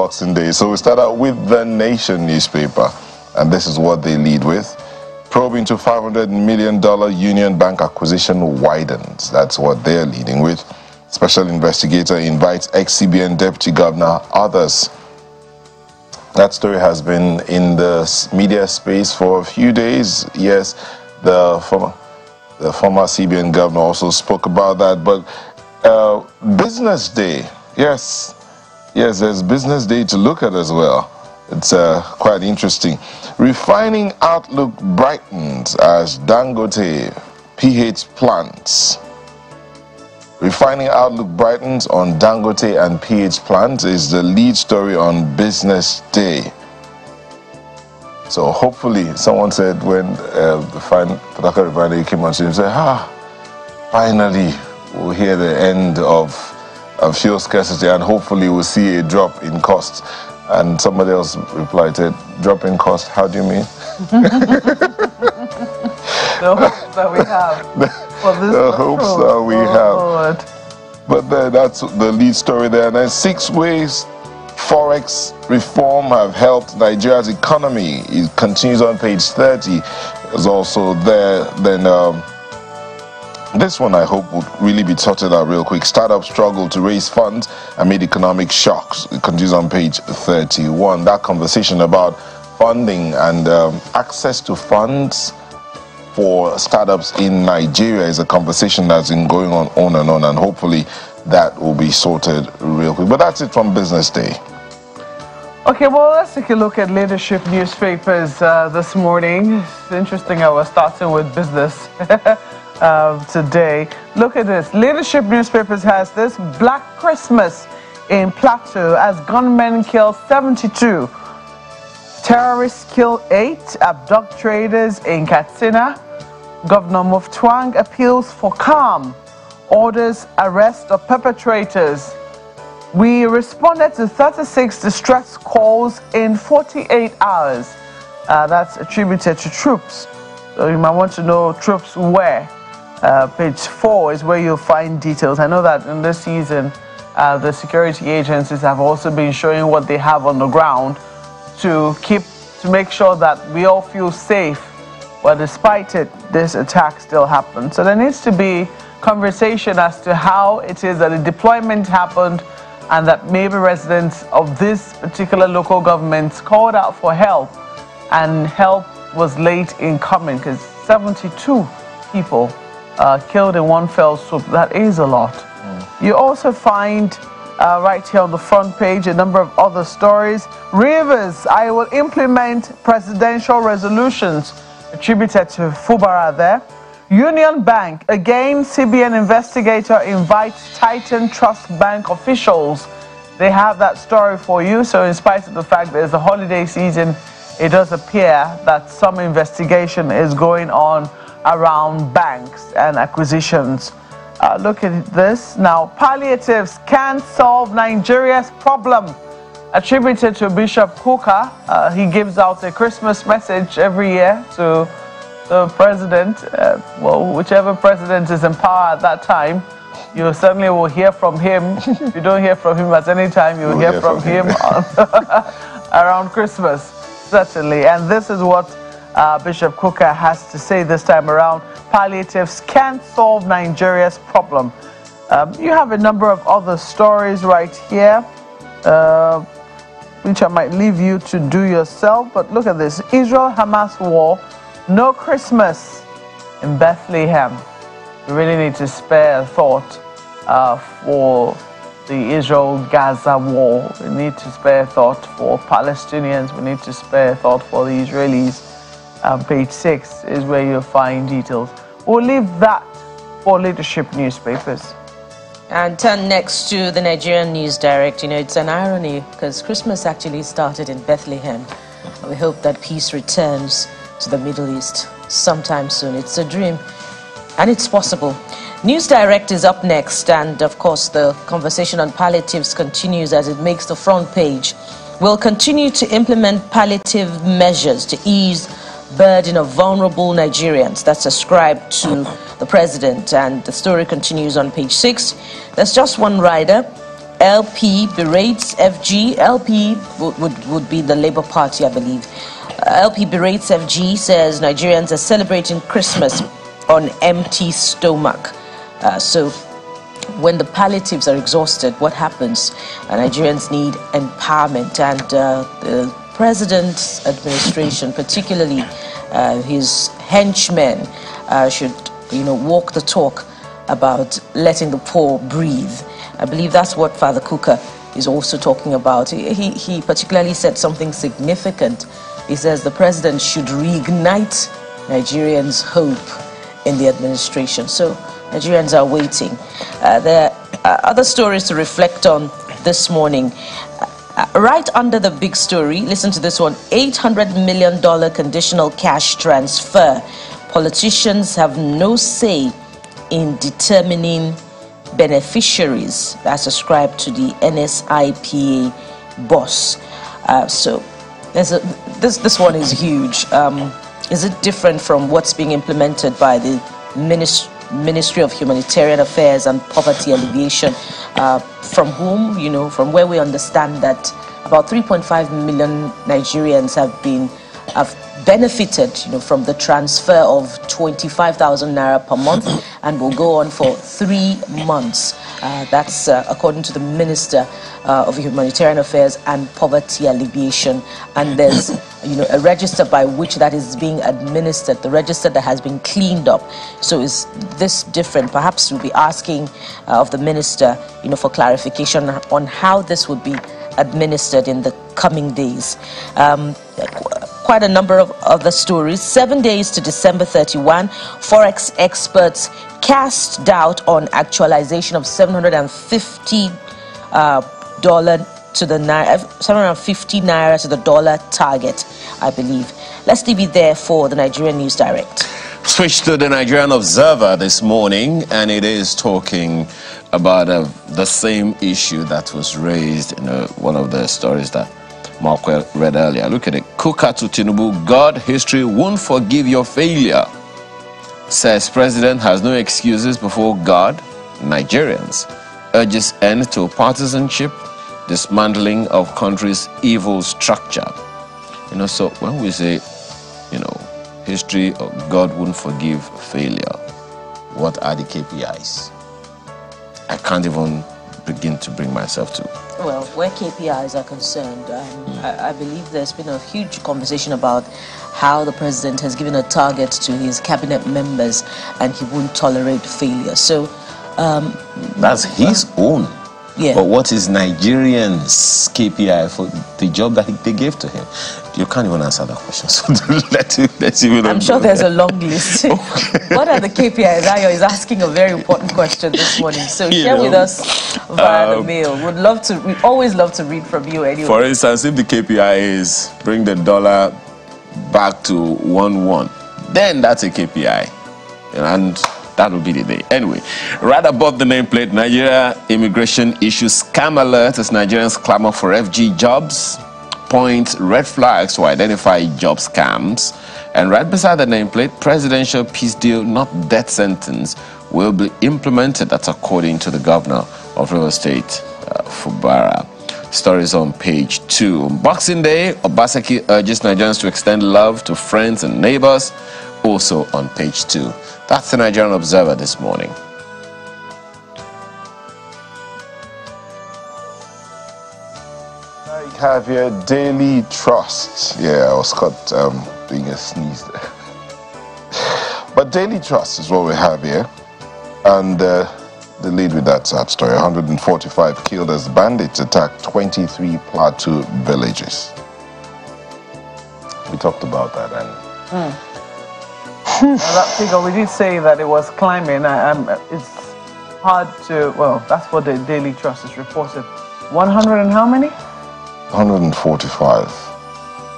Boxing Day. So we start out with the Nation newspaper, and this is what they lead with. Probe into $500 million Union Bank acquisition widens. That's what they're leading with. Special investigator invites ex-CBN deputy governor, others. That story has been in the media space for a few days. Yes, the former CBN governor also spoke about that. But Business Day, yes, there's Business Day to look at as well. It's quite interesting. Refining outlook brightens as Dangote PH plants. Refining outlook brightens on Dangote and PH plants is the lead story on Business Day. So hopefully, someone said when the Plateau refinery came on, she said, finally we'll hear the end of fuel scarcity and hopefully we'll see a drop in costs. And somebody else replied, drop in cost, how do you mean? The hopes that we have. The hopes that we have. Lord. But that's the lead story there. And then 6 ways Forex reform have helped Nigeria's economy. It continues on page 30. It's also there. Then this one I hope would really be sorted out real quick. Startups struggle to raise funds amid economic shocks. It continues on page 31. That conversation about funding and access to funds for startups in Nigeria is a conversation that's been going on and on, and hopefully that will be sorted real quick. But that's it from Business Day. Okay, well, let's take a look at leadership newspapers this morning. It's interesting I was starting with business today. Look at this. Leadership newspapers has this: Black Christmas in Plateau as gunmen kill 72. Terrorists kill 8. Abduct traders in Katsina. Governor Muftwang appeals for calm. Orders arrest of perpetrators. We responded to 36 distress calls in 48 hours. That's attributed to troops. So you might want to know troops where. Page 4 is where you'll find details. I know that in this season, the security agencies have also been showing what they have on the ground to make sure that we all feel safe. But despite it, this attack still happened. So there needs to be conversation as to how it is that the deployment happened and that maybe residents of this particular local government called out for help and help was late in coming, because 72 people killed in one fell swoop. That is a lot. You also find right here on the front page a number of other stories. Rivers, I will implement presidential resolutions, attributed to Fubara there. Union Bank, again, CBN investigator invites Titan Trust Bank officials. They have that story for you. So in spite of the fact that it's a holiday season, it does appear that some investigation is going on around banks and acquisitions. Look at this. Now, palliatives can't solve Nigeria's problem, attributed to Bishop Kuka. He gives out a Christmas message every year to the president. Well, whichever president is in power at that time, you certainly will hear from him. If you don't hear from him at any time, you'll hear from him around Christmas, certainly. And this is what Bishop Kuka has to say this time around. Palliatives can't solve Nigeria's problem. You have a number of other stories right here, which I might leave you to do yourself. But look at this. Israel-Hamas war, no Christmas in Bethlehem. We really need to spare a thought for the Israel-Gaza war. We need to spare thought for Palestinians. We need to spare thought for the Israelis. Page 6 is where you'll find details. We'll leave that for leadership newspapers. And turn next to the Nigerian News Direct. You know, it's an irony because Christmas actually started in Bethlehem. We hope that peace returns to the Middle East sometime soon. It's a dream and it's possible. News Direct is up next, and of course the conversation on palliatives continues as it makes the front page. We'll continue to implement palliative measures to ease burden of vulnerable Nigerians. That's ascribed to the president, and the story continues on page 6. There's just one rider. LP berates FG. LP would be the Labour Party, I believe. LP berates FG, says Nigerians are celebrating Christmas on empty stomach. So when the palliatives are exhausted, what happens? Nigerians need empowerment, and the president's administration, particularly his henchmen, should walk the talk about letting the poor breathe. I believe that's what Father Kuka is also talking about. He particularly said something significant. He says the president should reignite Nigerians' hope in the administration. So Nigerians are waiting. There are other stories to reflect on this morning. Right under the big story, listen to this one: $800 million conditional cash transfer. Politicians have no say in determining beneficiaries. That's ascribed to the NSIPA boss. So this one is huge. Is it different from what's being implemented by the Ministry of Humanitarian Affairs and Poverty Alleviation, from whom, from where we understand that about 3.5 million Nigerians have benefited, from the transfer of 25,000 naira per month, and will go on for 3 months. That's according to the Minister of Humanitarian Affairs and Poverty Alleviation. And there's, a register by which that is being administered, the register that has been cleaned up. So is this different? Perhaps we'll be asking of the Minister, for clarification on how this would be administered in the coming days. Quite a number of other stories. 7 days to December 31, Forex experts cast doubt on actualization of $750 to the naira, 750 naira to the dollar target, I believe. Let's leave it there for the Nigerian News Direct. Switch to the Nigerian Observer this morning, and it is talking about the same issue that was raised in one of the stories that Mark read earlier. Look at it. Kuka to Tinubu: God, history won't forgive your failure. Says president has no excuses before God. Nigerians urges end to partisanship, dismantling of country's evil structure. So when we say, history of God won't forgive failure, what are the KPIs? I can't even begin to bring myself to. Well, where KPIs are concerned, I believe there's been a huge conversation about how the president has given a target to his cabinet members and he won't tolerate failure. So that's his own. Yeah. But what is Nigerians' KPI for the job that they gave to him? You can't even answer that question. So let's even. I'm sure there's a long list. What are the KPIs? Ayo is asking a very important question this morning. So share with us via the mail. We always love to read from you anyway. For instance, if the KPI is bring the dollar back to 1-1, then that's a KPI, and that will be the day. Anyway, right above the nameplate, Nigeria immigration issues scam alert as Nigerians clamor for FG jobs. Point red flags to identify job scams. And right beside the nameplate, presidential peace deal, not death sentence, will be implemented. That's according to the governor of River State, Fubara. Stories on page 2. On Boxing Day, Obaseki urges Nigerians to extend love to friends and neighbors. Also on page 2. That's the Nigerian Observer this morning. I have here Daily Trust. Yeah, I was caught doing a sneeze there. But Daily Trust is what we have here. And the lead with that sad story: 145 killed as bandits attacked 23 Plateau villages. We talked about that, and that figure, we did say that it was climbing. It's hard to, well, that's what the Daily Trust is reported. 100 and how many? 145.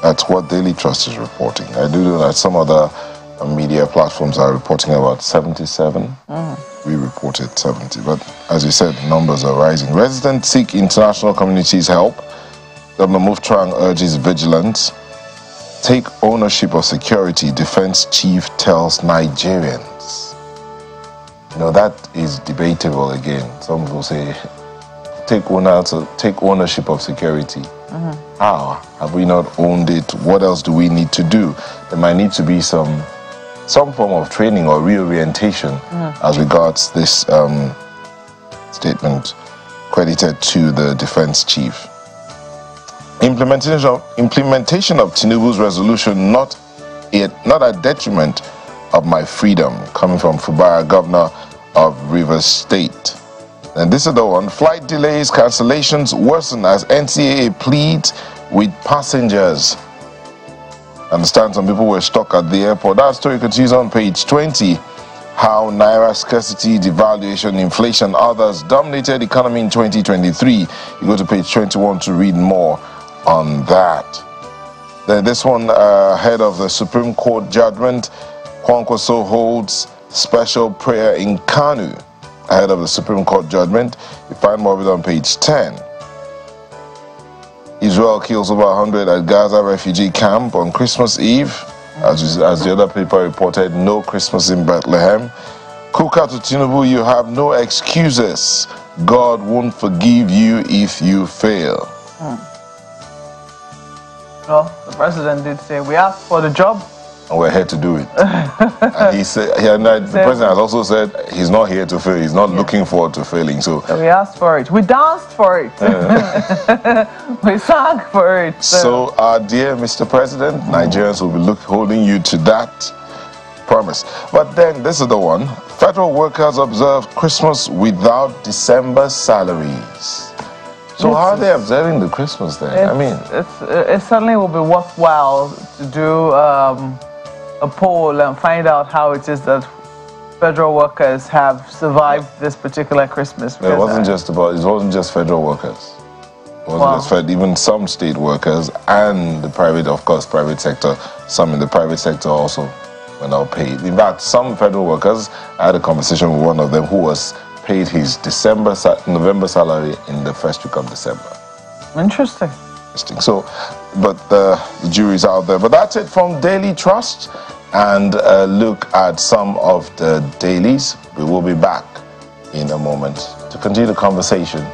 That's what Daily Trust is reporting. I do know that some other media platforms are reporting about 77. We reported 70, but as you said, numbers are rising. Residents seek international community's help. Governor Muftrang urges vigilance. Take ownership of security, defense chief tells Nigerians. That is debatable again. Some will say take ownership of security. How have we not owned it? What else do we need to do? There might need to be some form of training or reorientation as regards this statement credited to the defense chief. Implementation of Tinubu's resolution, not a detriment of my freedom, coming from Fubara, governor of Rivers State. And this is the one. Flight delays, cancellations worsen as NCAA pleads with passengers. I understand some people were stuck at the airport. That story continues on page 20. How Naira scarcity, devaluation, inflation, others dominated economy in 2023. You go to page 21 to read more on that. Then this one, ahead of the Supreme Court judgment, Kwankwaso holds special prayer in Kanu. Ahead of the Supreme Court judgment, you find more of it on page 10. Israel kills over 100 at Gaza refugee camp on Christmas Eve. As the other paper reported, no Christmas in Bethlehem. Kuka to Tinubu, you have no excuses. God won't forgive you if you fail. Well, the president did say, we asked for the job, and we're here to do it. And he said, the president has also said he's not here to fail. He's not looking forward to failing. So we asked for it. We danced for it. We sang for it. So dear Mr. President, Nigerians will be holding you to that promise. But then this is the one. Federal workers observe Christmas without December salaries. So how are they observing the Christmas then? I mean, it certainly will be worthwhile to do a poll and find out how it is that federal workers have survived this particular Christmas. It wasn't just federal workers. It wasn't just even some state workers and the private sector. Some in the private sector also were not paid. In fact, some federal workers, I had a conversation with one of them who was paid his November salary in the first week of December. Interesting. So, but the jury's out there. But that's it from Daily Trust. And look at some of the dailies. We will be back in a moment to continue the conversation